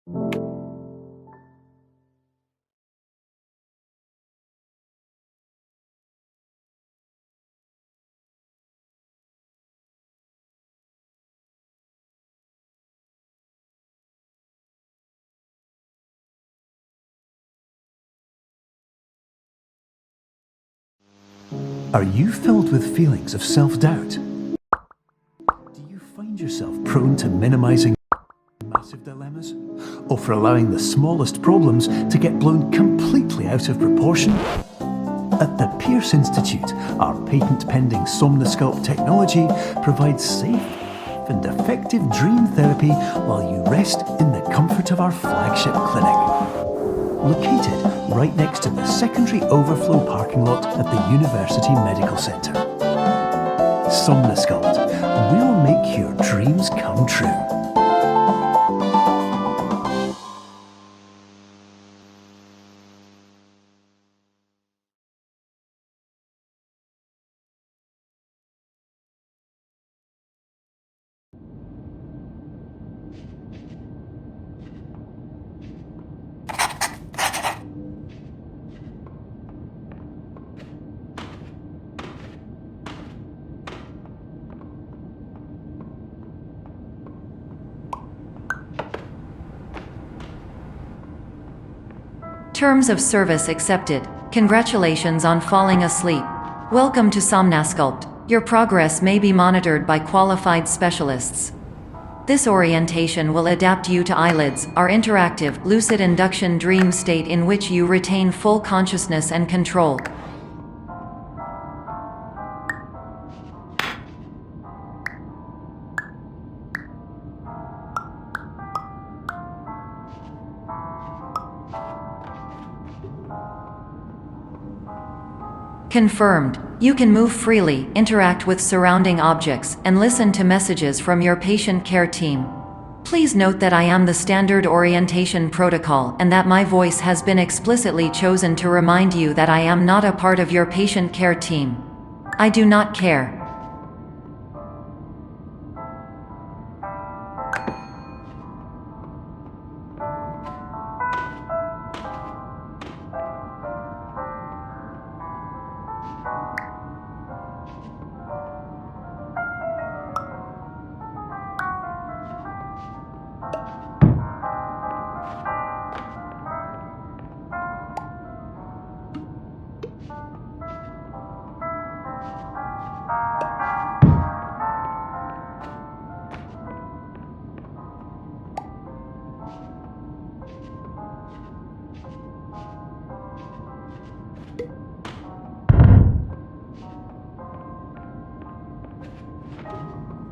Are you filled with feelings of self-doubt? Do you find yourself prone to minimizing massive dilemmas? Or for allowing the smallest problems to get blown completely out of proportion? At the Pierce Institute, our patent-pending Somnosculpt technology provides safe and effective dream therapy while you rest in the comfort of our flagship clinic. Located right next to the secondary overflow parking lot at the University Medical Centre. Somnosculpt, we'll make your dreams come true. Terms of service accepted. Congratulations on falling asleep. Welcome to Somnosculpt. Your progress may be monitored by qualified specialists. This orientation will adapt you to eyelids, our interactive, lucid induction dream state in which you retain full consciousness and control. Confirmed. You can move freely, interact with surrounding objects, and listen to messages from your patient care team. Please note that I am the standard orientation protocol and that my voice has been explicitly chosen to remind you that I am not a part of your patient care team. I do not care.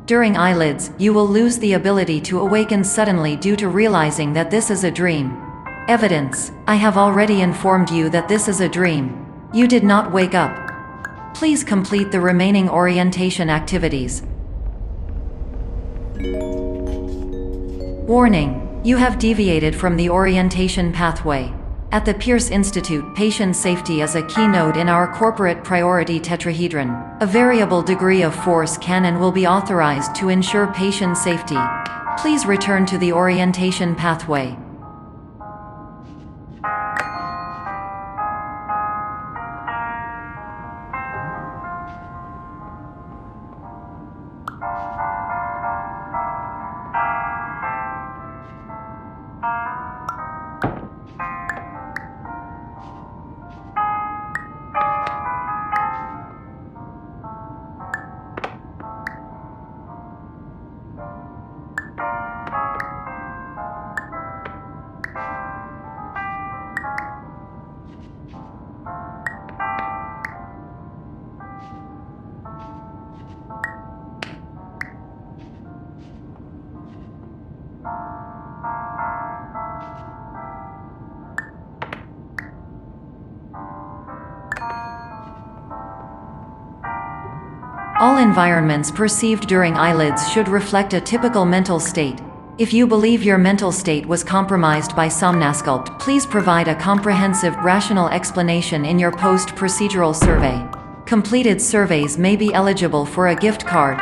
During eyelids, you will lose the ability to awaken suddenly due to realizing that this is a dream. Evidence: I have already informed you that this is a dream. You did not wake up. Please complete the remaining orientation activities. Warning: you have deviated from the orientation pathway. At the Pierce Institute, patient safety is a keynote in our corporate priority tetrahedron. A variable degree of force can and will be authorized to ensure patient safety. Please return to the orientation pathway. All environments perceived during eyelids should reflect a typical mental state. If you believe your mental state was compromised by Somnosculpt, please provide a comprehensive, rational explanation in your post-procedural survey. Completed surveys may be eligible for a gift card.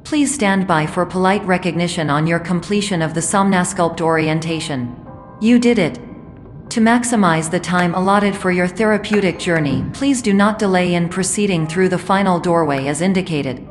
Please stand by for polite recognition on your completion of the Somnasculpt orientation. You did it. To maximize the time allotted for your therapeutic journey, please do not delay in proceeding through the final doorway as indicated.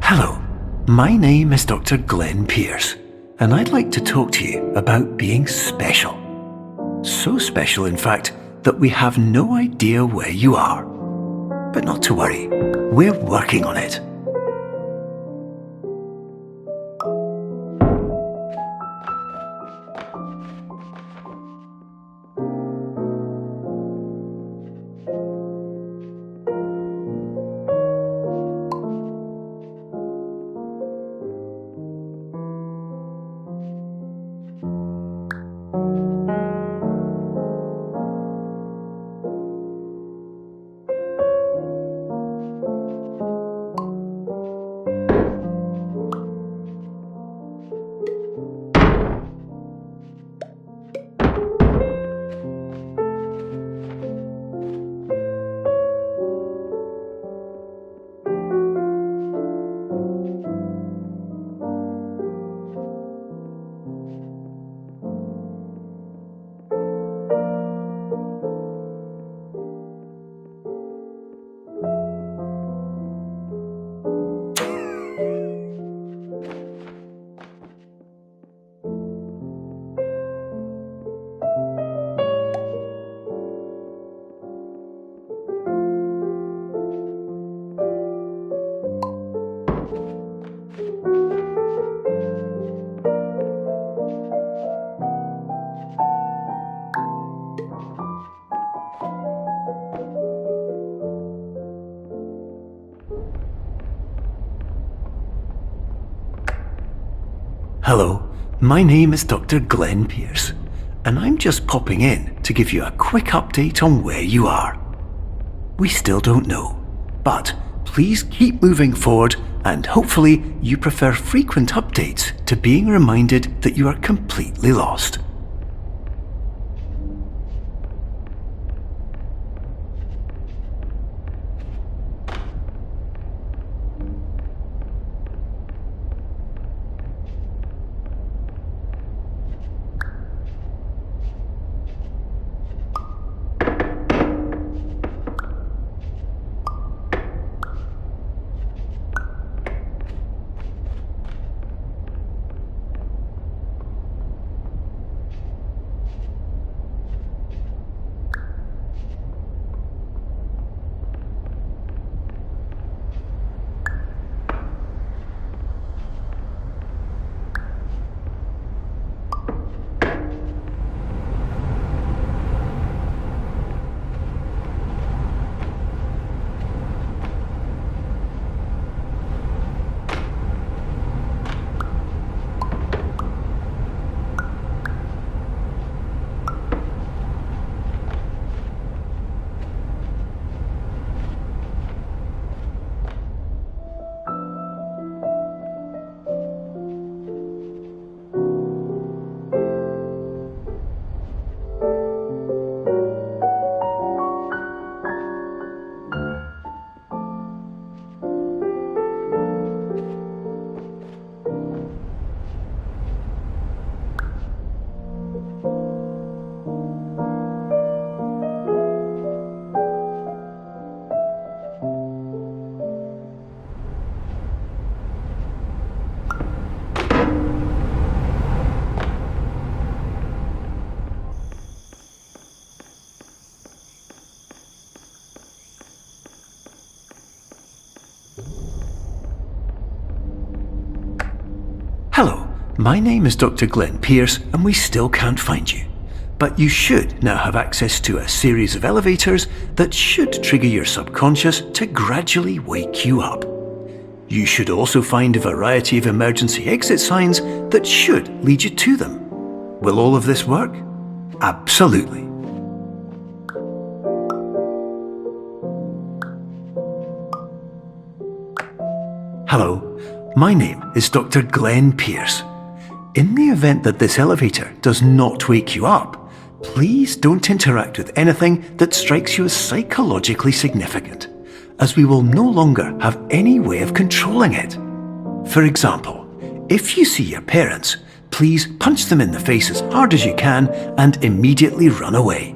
Hello, my name is Dr. Glenn Pierce, and I'd like to talk to you about being special. So special, in fact, that we have no idea where you are. But not to worry, we're working on it. Hello, my name is Dr. Glenn Pierce, and I'm just popping in to give you a quick update on where you are. We still don't know, but please keep moving forward, and hopefully you prefer frequent updates to being reminded that you are completely lost. My name is Dr. Glenn Pierce, and we still can't find you. But you should now have access to a series of elevators that should trigger your subconscious to gradually wake you up. You should also find a variety of emergency exit signs that should lead you to them. Will all of this work? Absolutely. Hello, my name is Dr. Glenn Pierce. In the event that this elevator does not wake you up, please don't interact with anything that strikes you as psychologically significant, as we will no longer have any way of controlling it. For example, if you see your parents, please punch them in the face as hard as you can and immediately run away.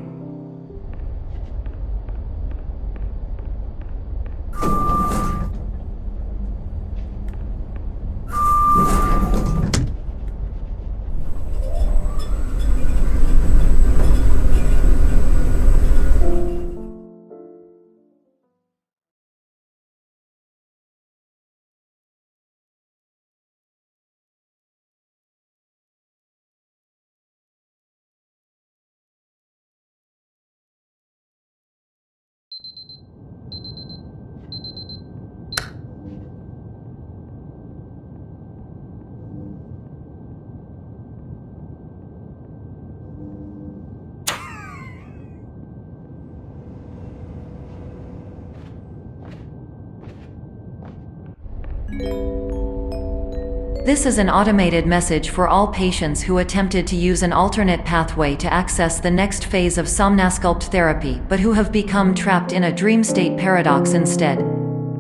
This is an automated message for all patients who attempted to use an alternate pathway to access the next phase of Somnasculpt therapy but who have become trapped in a dream state paradox instead.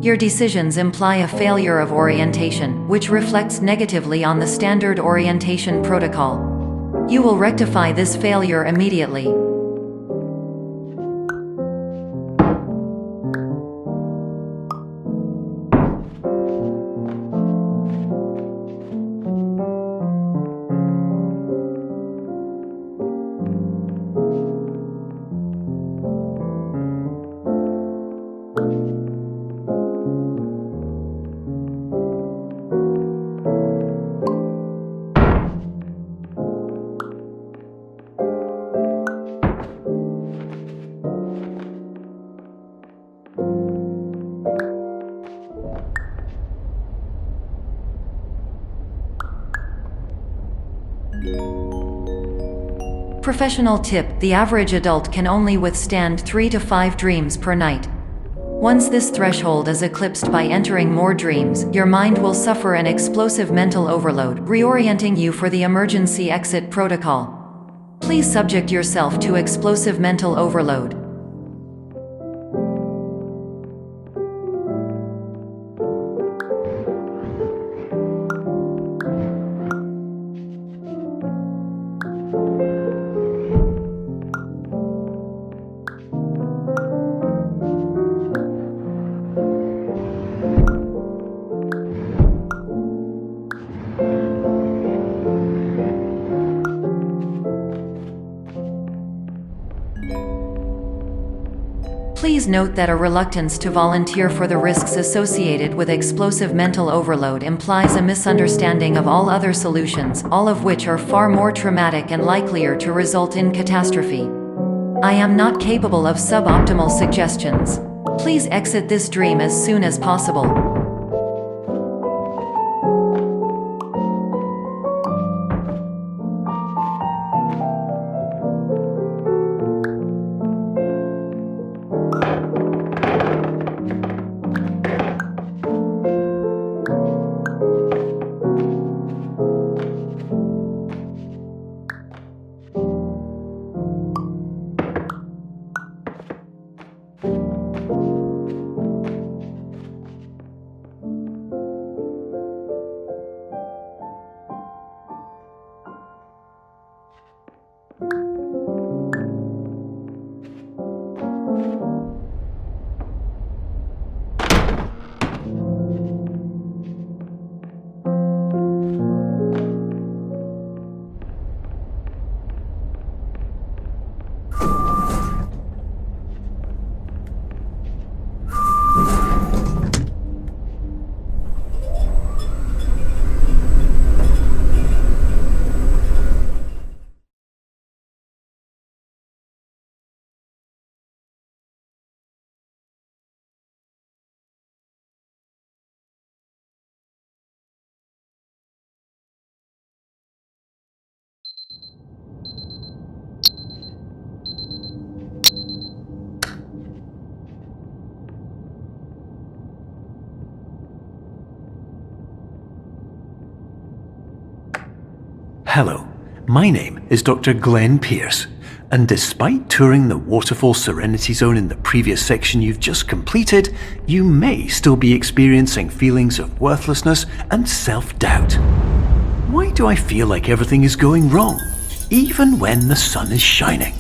Your decisions imply a failure of orientation, which reflects negatively on the standard orientation protocol. You will rectify this failure immediately. Professional tip: the average adult can only withstand 3 to 5 dreams per night. Once this threshold is eclipsed by entering more dreams, your mind will suffer an explosive mental overload, reorienting you for the emergency exit protocol. Please subject yourself to explosive mental overload. Please note that a reluctance to volunteer for the risks associated with explosive mental overload implies a misunderstanding of all other solutions, all of which are far more traumatic and likelier to result in catastrophe. I am not capable of suboptimal suggestions. Please exit this dream as soon as possible. Hello, my name is Dr. Glenn Pierce, and despite touring the Waterfall Serenity Zone in the previous section you've just completed, you may still be experiencing feelings of worthlessness and self-doubt. Why do I feel like everything is going wrong, even when the sun is shining?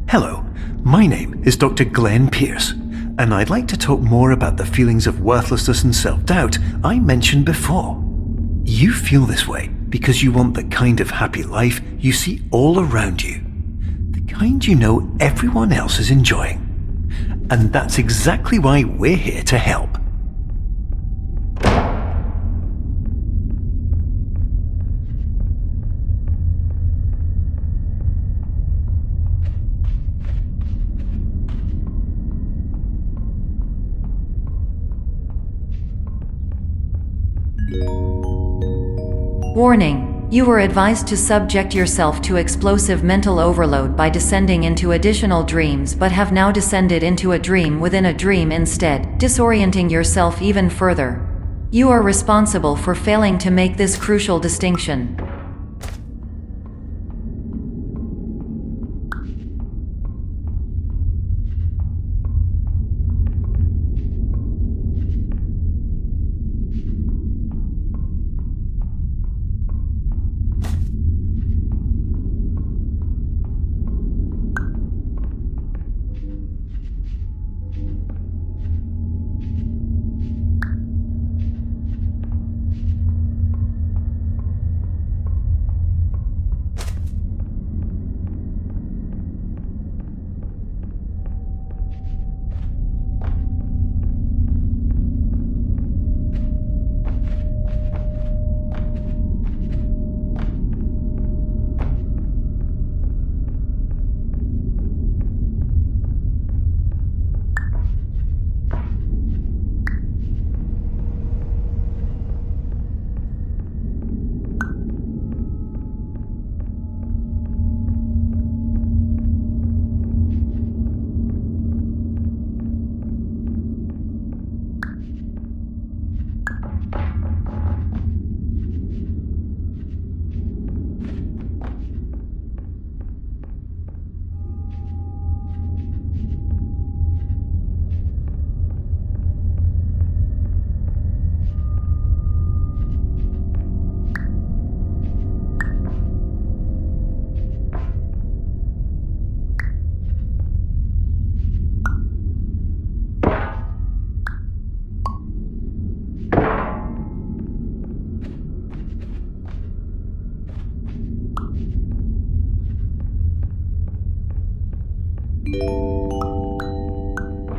Hello, my name is Dr. Glenn Pierce, and I'd like to talk more about the feelings of worthlessness and self-doubt I mentioned before. You feel this way because you want the kind of happy life you see all around you, the kind you know everyone else is enjoying. And that's exactly why we're here to help. Warning: you were advised to subject yourself to explosive mental overload by descending into additional dreams, but have now descended into a dream within a dream instead, disorienting yourself even further. You are responsible for failing to make this crucial distinction.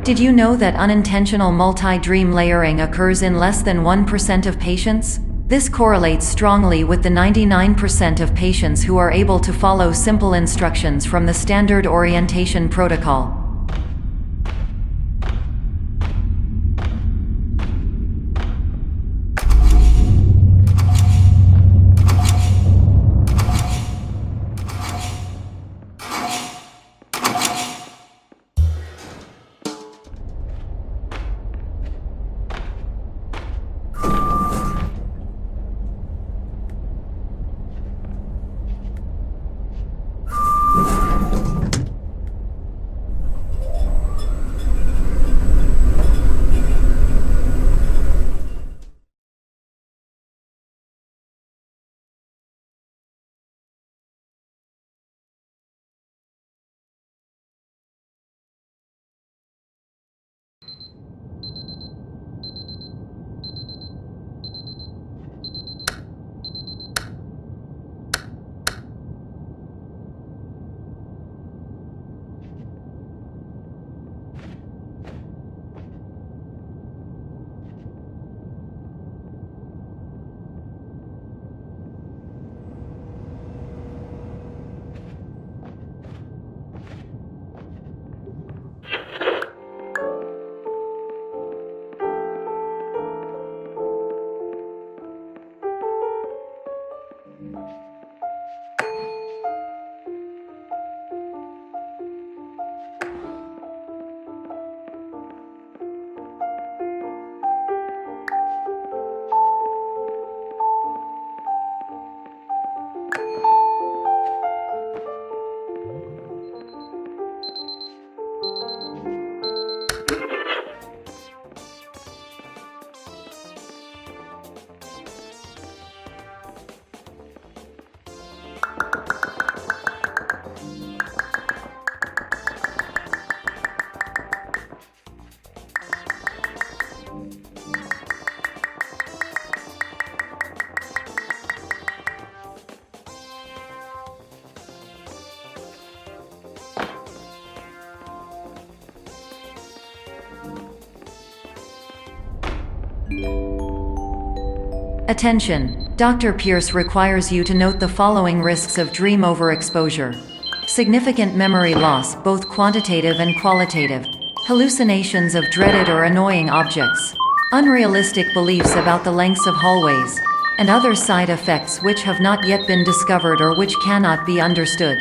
Did you know that unintentional multi-dream layering occurs in less than 1% of patients? This correlates strongly with the 99% of patients who are able to follow simple instructions from the standard orientation protocol. Attention! Dr. Pierce requires you to note the following risks of dream overexposure. Significant memory loss, both quantitative and qualitative. Hallucinations of dreaded or annoying objects. Unrealistic beliefs about the lengths of hallways. And other side effects which have not yet been discovered or which cannot be understood.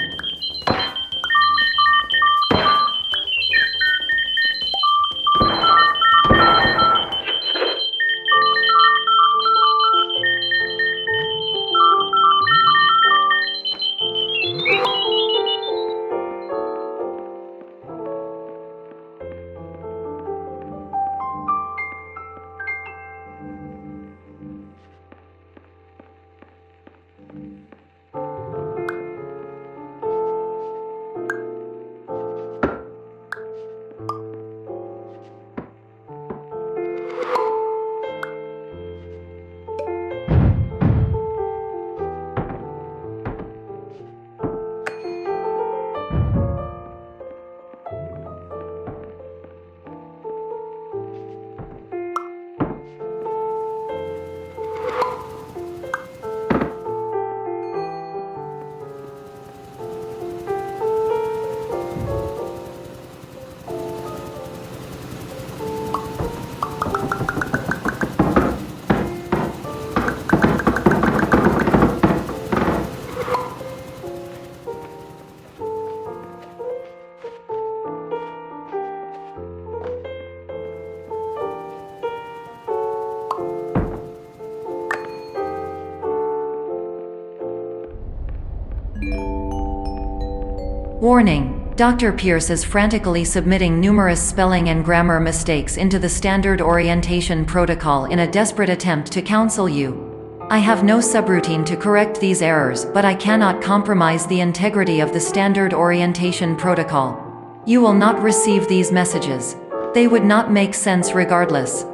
Warning! Dr. Pierce is frantically submitting numerous spelling and grammar mistakes into the standard orientation protocol in a desperate attempt to counsel you. I have no subroutine to correct these errors, but I cannot compromise the integrity of the standard orientation protocol. You will not receive these messages. They would not make sense regardless.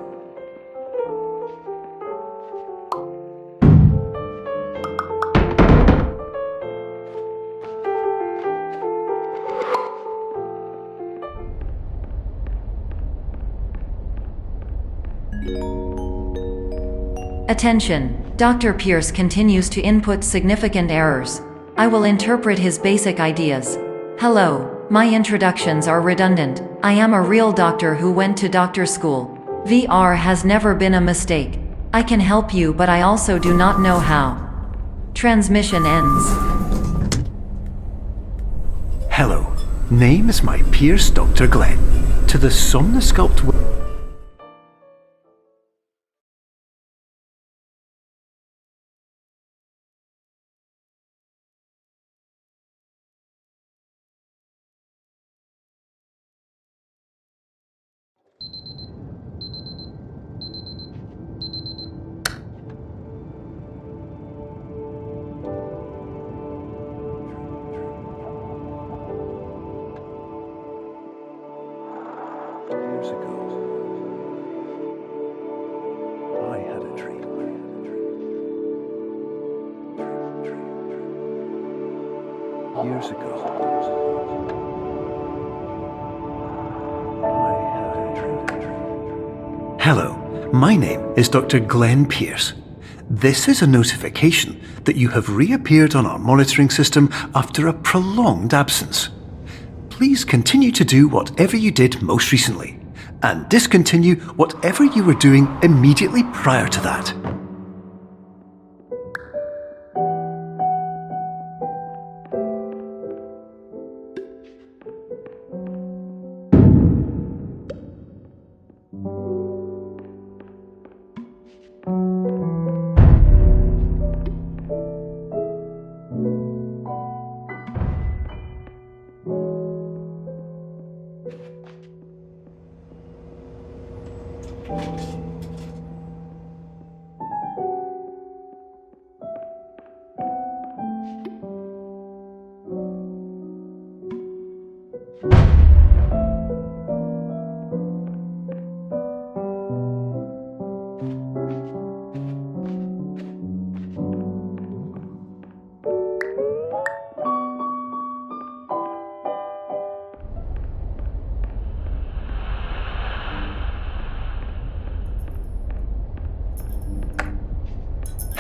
Attention, Dr. Pierce continues to input significant errors. I will interpret his basic ideas. Hello, my introductions are redundant. I am a real doctor who went to doctor school. VR has never been a mistake. I can help you, but I also do not know how. Transmission ends. Hello, name is my Pierce Dr. Glenn. To the Somnosculpt years ago, I had a dream. Years ago, I had a dream. Hello, my name is Dr. Glenn Pierce. This is a notification that you have reappeared on our monitoring system after a prolonged absence. Please continue to do whatever you did most recently, and discontinue whatever you were doing immediately prior to that.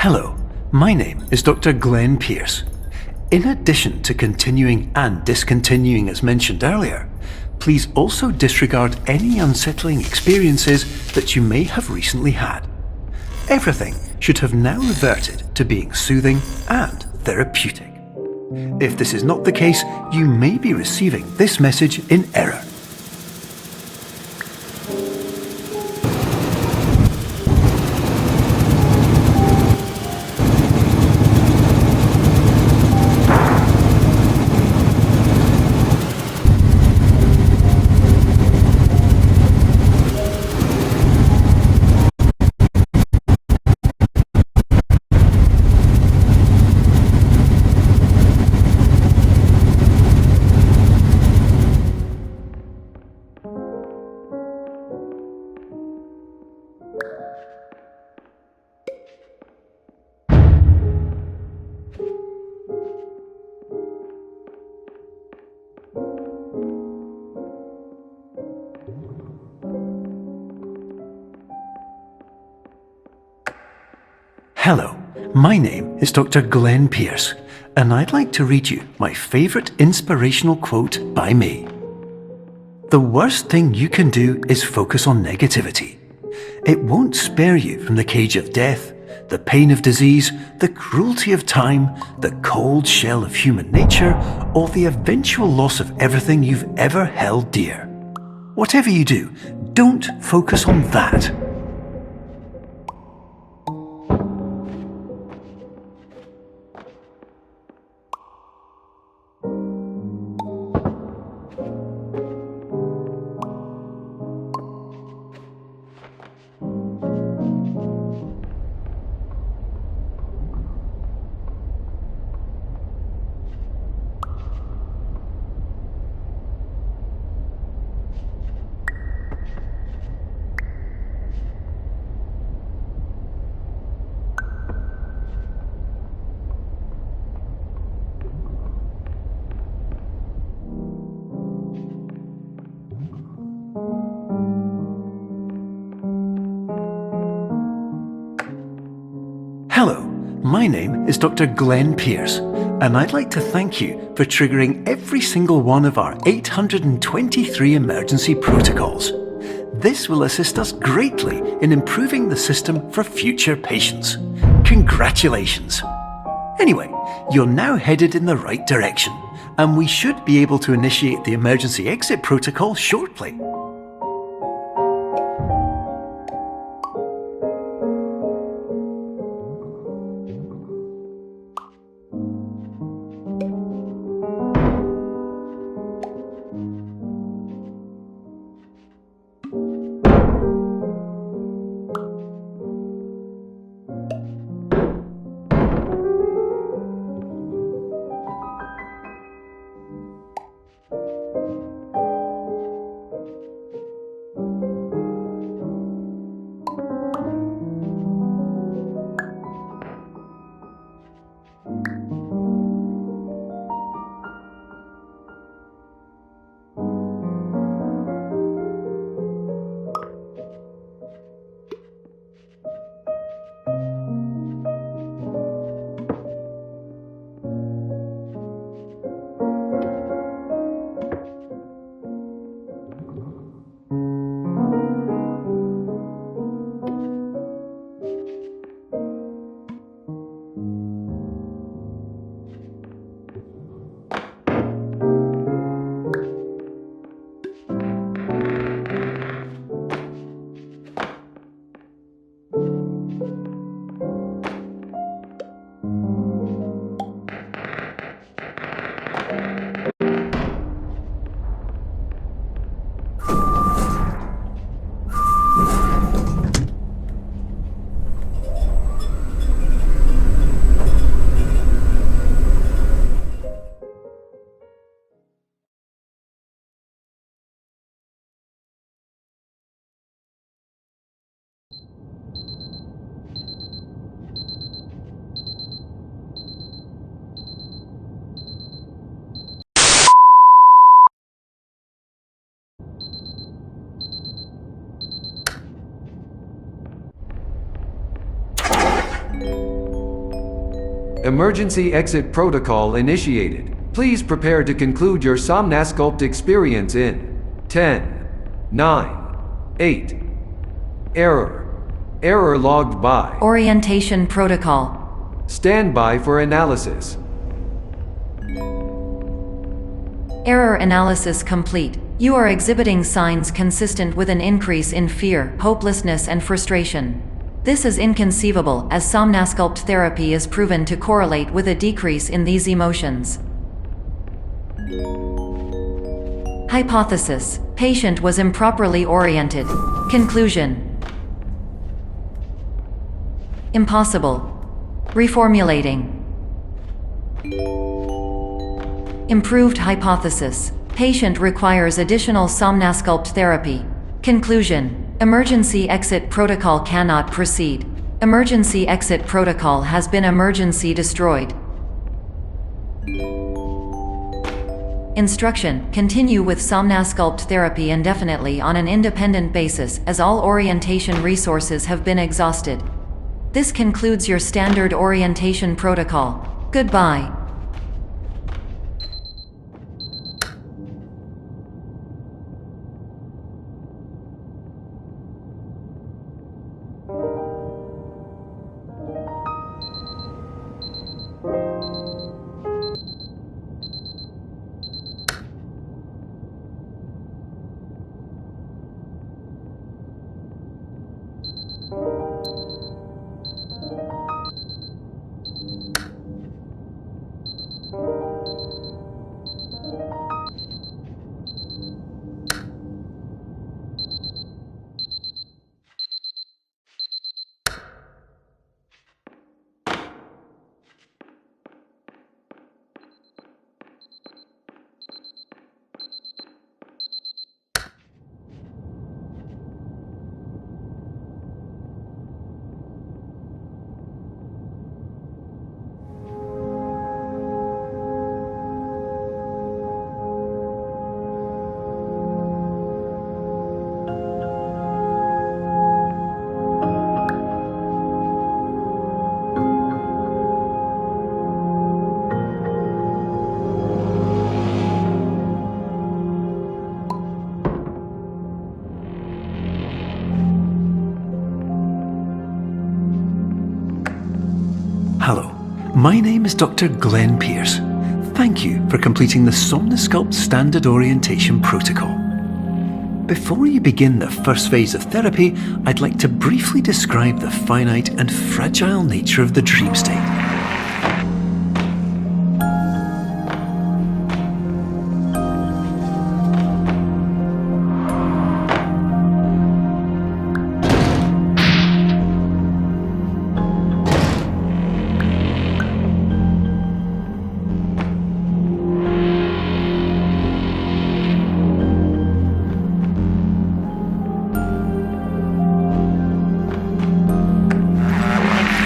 Hello, my name is Dr. Glenn Pierce. In addition to continuing and discontinuing as mentioned earlier, please also disregard any unsettling experiences that you may have recently had. Everything should have now reverted to being soothing and therapeutic. If this is not the case, you may be receiving this message in error. Hello, my name is Dr. Glenn Pierce, and I'd like to read you my favourite inspirational quote by me. The worst thing you can do is focus on negativity. It won't spare you from the cage of death, the pain of disease, the cruelty of time, the cold shell of human nature, or the eventual loss of everything you've ever held dear. Whatever you do, don't focus on that. My name is Dr. Glenn Pierce, and I'd like to thank you for triggering every single one of our 823 emergency protocols. This will assist us greatly in improving the system for future patients. Congratulations! Anyway, you're now headed in the right direction, and we should be able to initiate the emergency exit protocol shortly. Emergency exit protocol initiated. Please prepare to conclude your Somnasculpt experience in 10, 9, 8. Error logged by. Orientation protocol. Stand by for analysis. Error analysis complete. You are exhibiting signs consistent with an increase in fear, hopelessness, and frustration. This is inconceivable, as Somnasculpt therapy is proven to correlate with a decrease in these emotions. Hypothesis: patient was improperly oriented. Conclusion: impossible. Reformulating. Improved hypothesis: patient requires additional Somnasculpt therapy. Conclusion: emergency exit protocol cannot proceed. Emergency exit protocol has been emergency destroyed. Instruction: continue with Somnasculpt therapy indefinitely on an independent basis, as all orientation resources have been exhausted. This concludes your standard orientation protocol. Goodbye. Hello, my name is Dr. Glenn Pierce. Thank you for completing the Somnosculpt Standard Orientation Protocol. Before you begin the first phase of therapy, I'd like to briefly describe the finite and fragile nature of the dream state.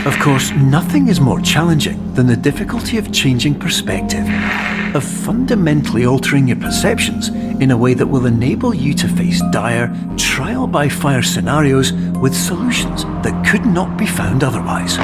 Of course, nothing is more challenging than the difficulty of changing perspective, of fundamentally altering your perceptions in a way that will enable you to face dire, trial-by-fire scenarios with solutions that could not be found otherwise.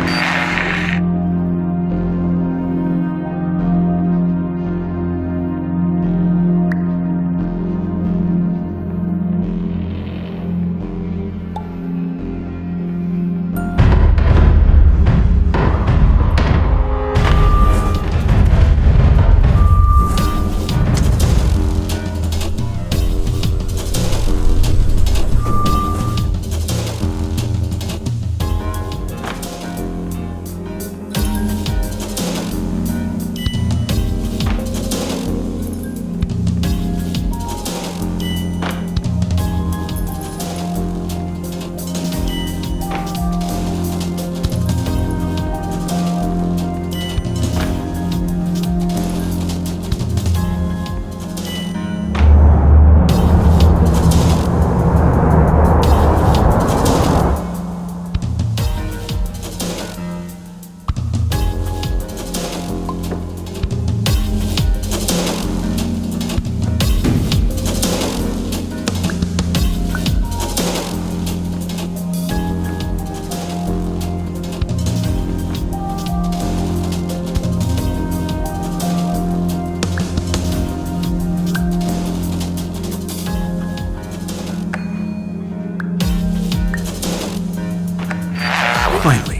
Finally,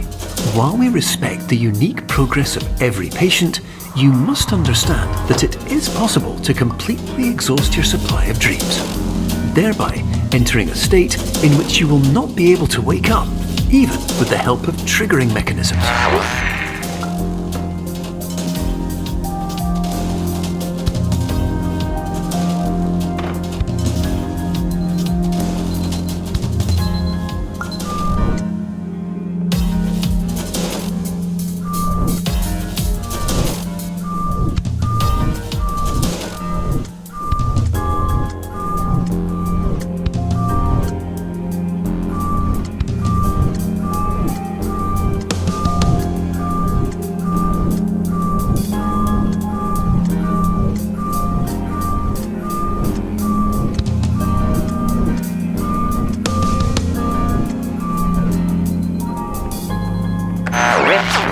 while we respect the unique progress of every patient, you must understand that it is possible to completely exhaust your supply of dreams, thereby entering a state in which you will not be able to wake up, even with the help of triggering mechanisms.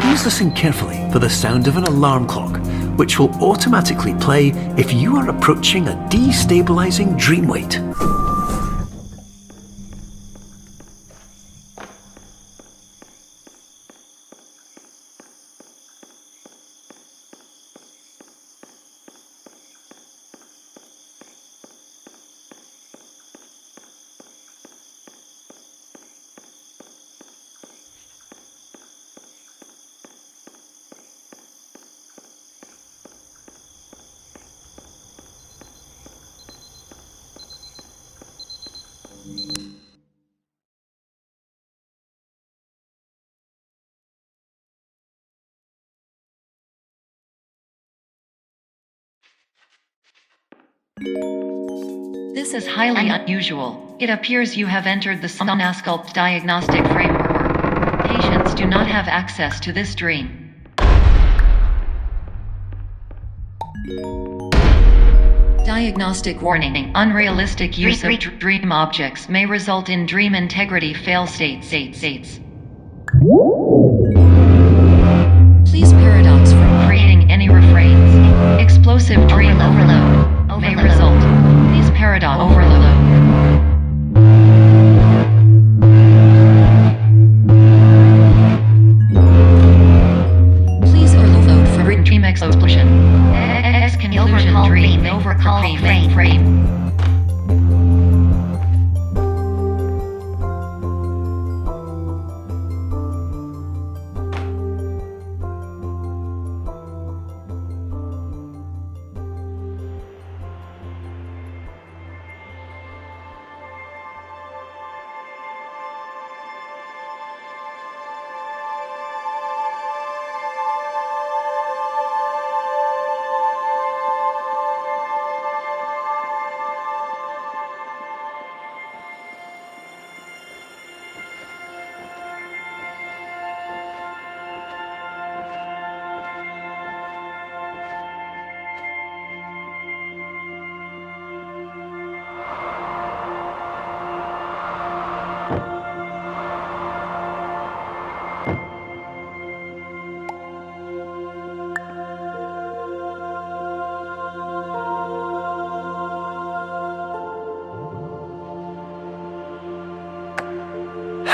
Please listen carefully for the sound of an alarm clock, which will automatically play if you are approaching a destabilizing dream weight. This is highly unusual. It appears you have entered the Somnosculpt diagnostic framework. Patients do not have access to this dream. Diagnostic warning. Unrealistic use of dream objects may result in dream integrity fail-states. Please paradox from creating any refrains. Explosive dream overload may result. Please paradox overload.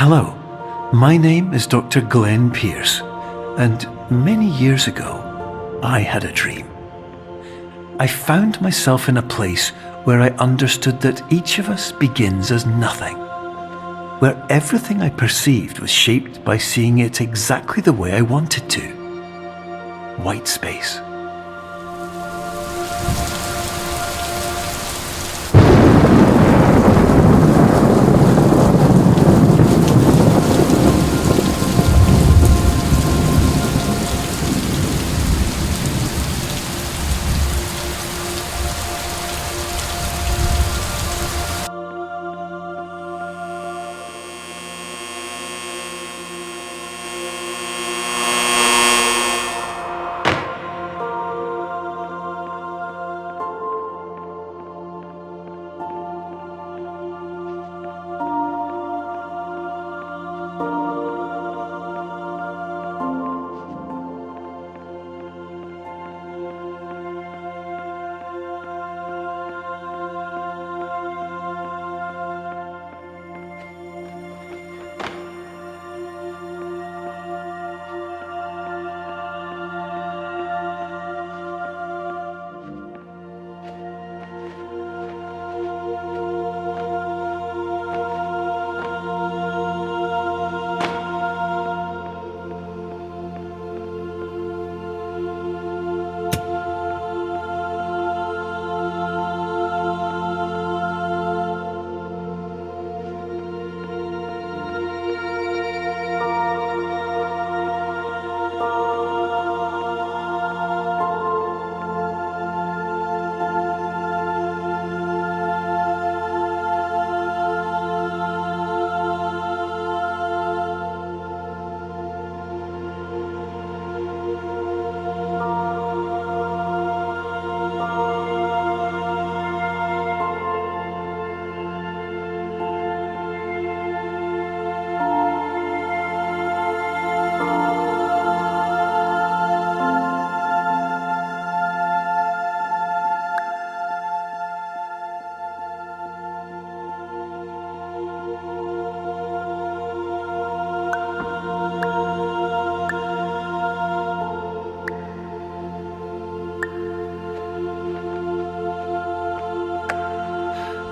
Hello, my name is Dr. Glenn Pierce, and many years ago, I had a dream. I found myself in a place where I understood that each of us begins as nothing, where everything I perceived was shaped by seeing it exactly the way I wanted to. White space.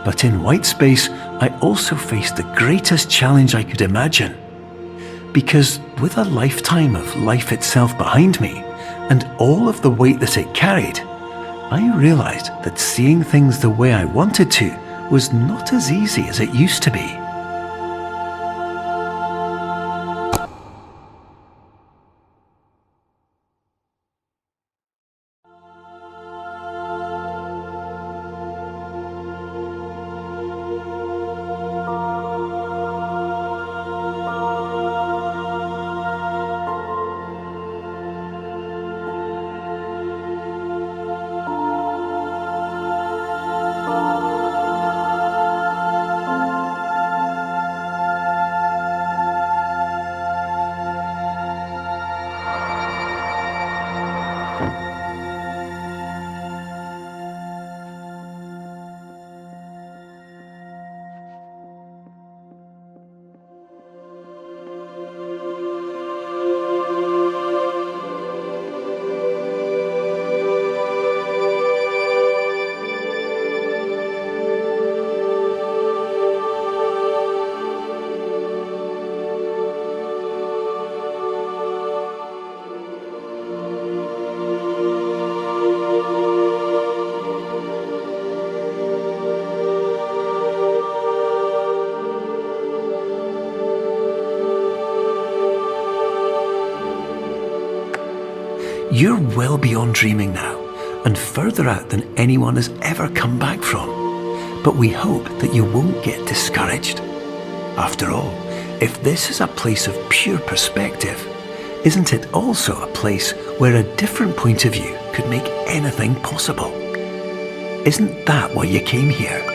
But in white space, I also faced the greatest challenge I could imagine. Because with a lifetime of life itself behind me, and all of the weight that it carried, I realized that seeing things the way I wanted to was not as easy as it used to be. You're well beyond dreaming now, and further out than anyone has ever come back from. But we hope that you won't get discouraged. After all, if this is a place of pure perspective, isn't it also a place where a different point of view could make anything possible? Isn't that why you came here?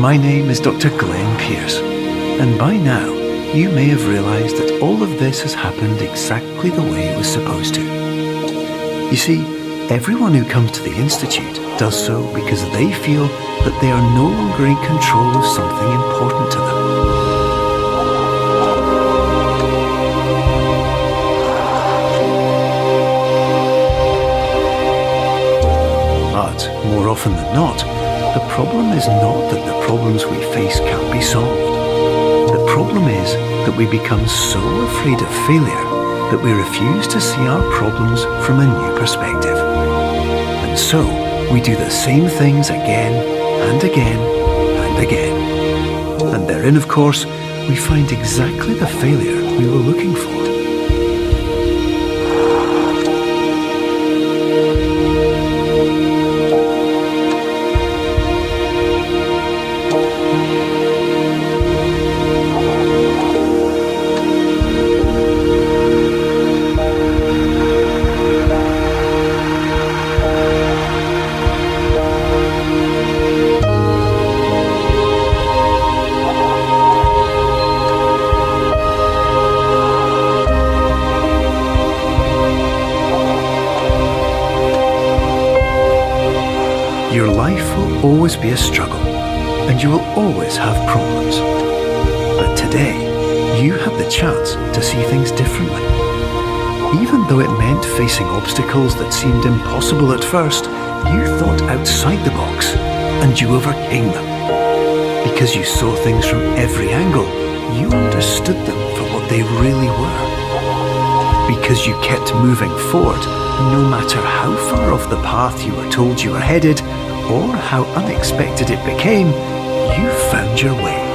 My name is Dr. Glenn Pierce, and by now you may have realised that all of this has happened exactly the way it was supposed to. You see, everyone who comes to the Institute does so because they feel that they are no longer in control of something important to them. But more often than not, the problem is not that the problems we face can't be solved. The problem is that we become so afraid of failure that we refuse to see our problems from a new perspective. And so, we do the same things again and again and again. And therein, of course, we find exactly the failure we were looking for. Your life will always be a struggle, and you will always have problems. But today, you have the chance to see things differently. Even though it meant facing obstacles that seemed impossible at first, you thought outside the box, and you overcame them. Because you saw things from every angle, you understood them for what they really were. Because you kept moving forward, no matter how far off the path you were told you were headed, or how unexpected it became, you found your way.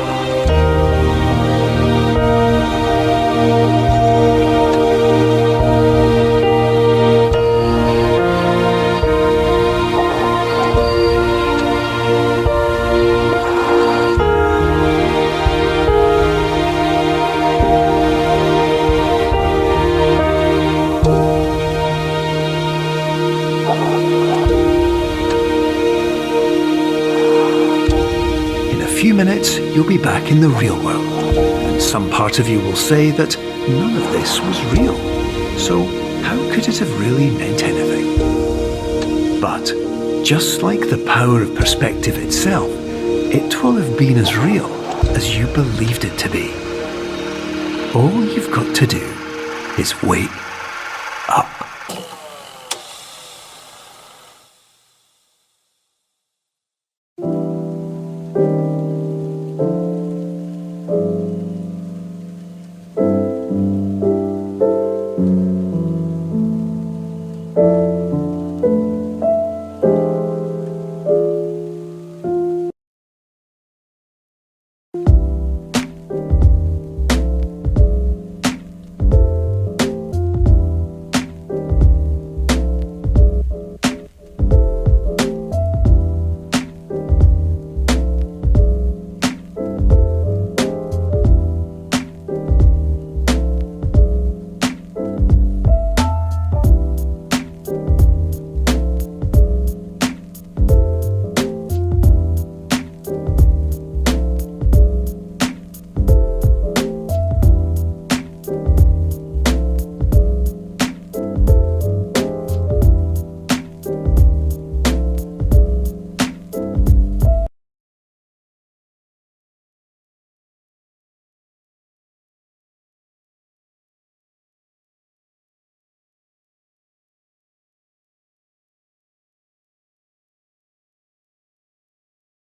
In a few minutes, you'll be back in the real world, and some part of you will say that none of this was real, so how could it have really meant anything? But, just like the power of perspective itself, it will have been as real as you believed it to be. All you've got to do is wait